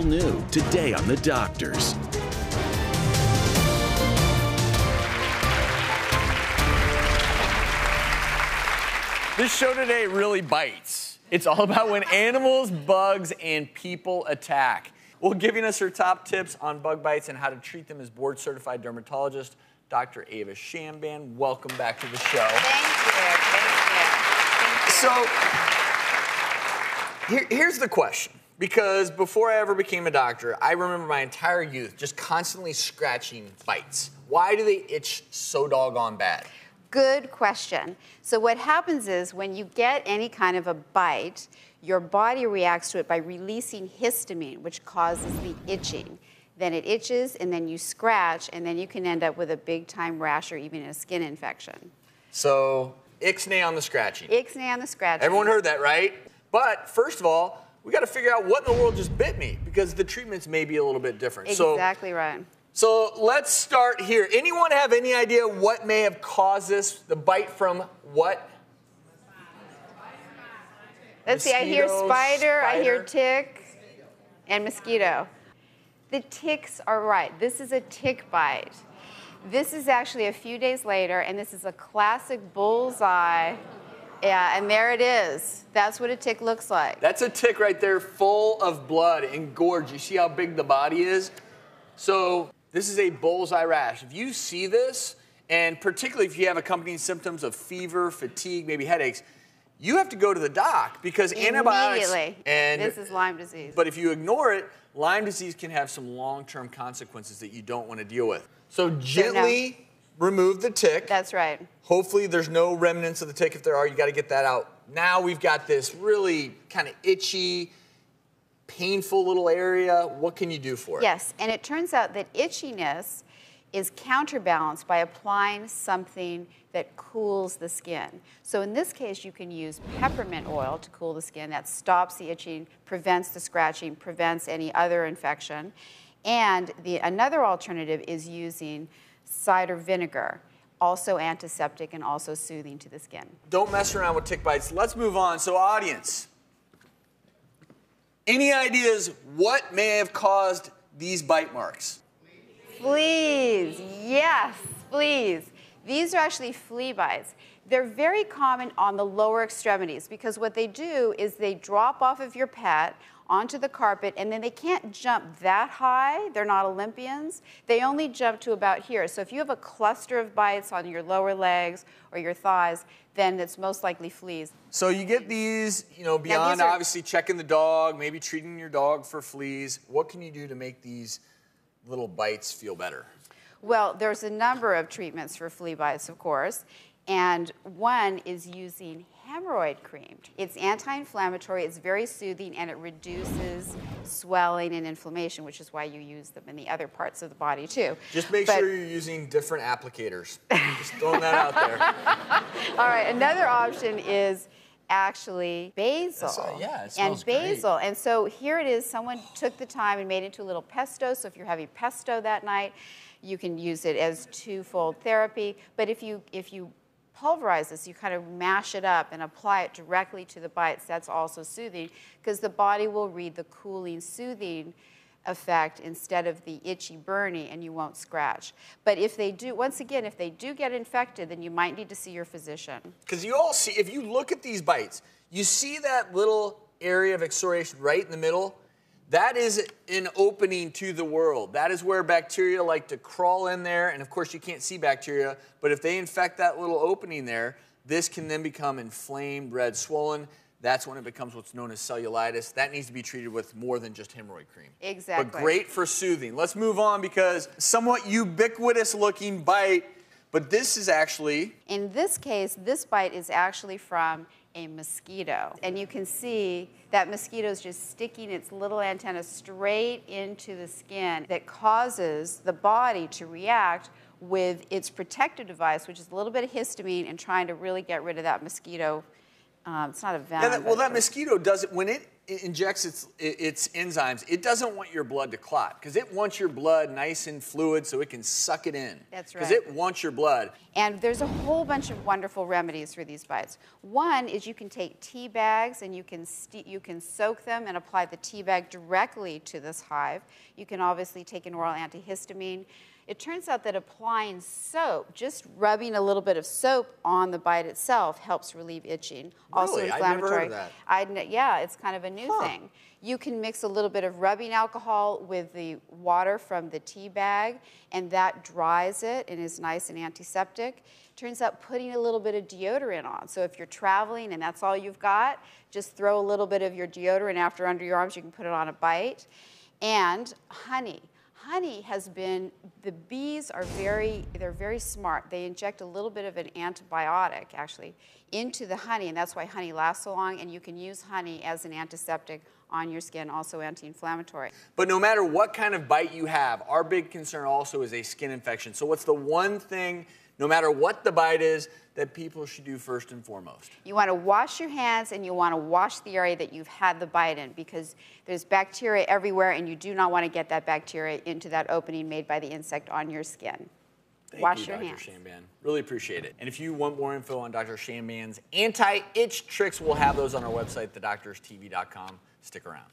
all new today on The Doctors. This show today really bites. It's all about when animals, bugs, and people attack. Well, giving us her top tips on bug bites and how to treat them is board-certified dermatologist, Dr. Ava Shamban. Welcome back to the show. Thank you. So, here's the question. Because before I ever became a doctor, I remember my entire youth just constantly scratching bites. Why do they itch so doggone bad? Good question. So what happens is when you get any kind of a bite, your body reacts to it by releasing histamine, which causes the itching. Then it itches, and then you scratch, and then you can end up with a big-time rash or even a skin infection. So, ixnay on the scratching. Ixnay on the scratching. Everyone heard that, right? But first of all, we got to figure out what in the world just bit me, because the treatments may be a little bit different. Exactly right. So let's start here. Anyone have any idea what may have caused this? The bite from what? Let's see, I hear spider, I hear tick, and mosquito. The ticks are right. This is a tick bite. This is actually a few days later, and this is a classic bullseye. Yeah, and there it is. That's what a tick looks like. That's a tick right there, full of blood and gorge. You see how big the body is? So this is a bullseye rash. If you see this, and particularly if you have accompanying symptoms of fever, fatigue, maybe headaches, you have to go to the doc because antibiotics. And this is Lyme disease. But if you ignore it, Lyme disease can have some long-term consequences that you don't want to deal with. So gently remove the tick. That's right. Hopefully there's no remnants of the tick. If there are, you got to get that out. Now we've got this really kind of itchy, painful little area. What can you do for it? Yes, and it turns out that itchiness is counterbalanced by applying something that cools the skin. So in this case, you can use peppermint oil to cool the skin. That stops the itching, prevents the scratching, prevents any other infection. And another alternative is using cider vinegar, also antiseptic and also soothing to the skin. Don't mess around with tick bites. Let's move on. So audience, any ideas what may have caused these bite marks? Fleas, yes, fleas. These are actually flea bites. They're very common on the lower extremities because what they do is they drop off of your pet onto the carpet, and then they can't jump that high. They're not Olympians. They only jump to about here. So if you have a cluster of bites on your lower legs or your thighs, then it's most likely fleas. So you get these, beyond obviously checking the dog, maybe treating your dog for fleas. What can you do to make these little bites feel better? Well, there's a number of treatments for flea bites, of course, and one is using hemorrhoid cream. It's anti-inflammatory, it's very soothing, and it reduces swelling and inflammation, which is why you use them in the other parts of the body, too. Just make sure you're using different applicators. Just throwing that out there. All right, another option is actually basil. It smells basil. great. And so here it is, someone took the time and made it into a little pesto. So if you're having pesto that night, you can use it as twofold therapy. But if you pulverize this, you kind of mash it up and apply it directly to the bites. That's also soothing because the body will read the cooling, soothing effect instead of the itchy, burny, and you won't scratch. But if they do, once again, if they do get infected, then you might need to see your physician. Because you all see, if you look at these bites, you see that little area of excoriation right in the middle? That is an opening to the world. That is where bacteria like to crawl in there, and of course you can't see bacteria, but if they infect that little opening there, this can then become inflamed, red, swollen. That's when it becomes what's known as cellulitis. That needs to be treated with more than just hemorrhoid cream. Exactly. But great for soothing. Let's move on because somewhat ubiquitous looking bite, but this is actually... In this case, this bite is actually from a mosquito. And you can see that mosquito is just sticking its little antenna straight into the skin that causes the body to react with its protective device, which is a little bit of histamine, and trying to really get rid of that mosquito. It's not a venom. Yeah, that mosquito does it when it injects its enzymes, it doesn't want your blood to clot because it wants your blood nice and fluid so it can suck it in. That's right. Because it wants your blood. And there's a whole bunch of wonderful remedies for these bites. One is you can take tea bags and you can soak them and apply the tea bag directly to this hive. You can obviously take an oral antihistamine. It turns out that applying soap, just rubbing a little bit of soap on the bite itself, helps relieve itching. Also Really? inflammatory. I've never heard of that. Yeah, it's kind of a new thing. You can mix a little bit of rubbing alcohol with the water from the tea bag, and that dries it and is nice and antiseptic. Turns out putting a little bit of deodorant on. So if you're traveling and that's all you've got, just throw a little bit of your deodorant after under your arms. You can put it on a bite. And honey. Honey has been, the bees are they're very smart. They inject a little bit of an antibiotic, actually, into the honey, and that's why honey lasts so long, and you can use honey as an antiseptic on your skin, also anti-inflammatory. But no matter what kind of bite you have, our big concern also is a skin infection. So what's the one thing, no matter what the bite is, that people should do first and foremost? You want to wash your hands and you want to wash the area that you've had the bite in because there's bacteria everywhere and you do not want to get that bacteria into that opening made by the insect on your skin. Wash your hands. Dr. Shamban. Really appreciate it. And if you want more info on Dr. Shamban's anti-itch tricks, we'll have those on our website, thedoctorstv.com. Stick around.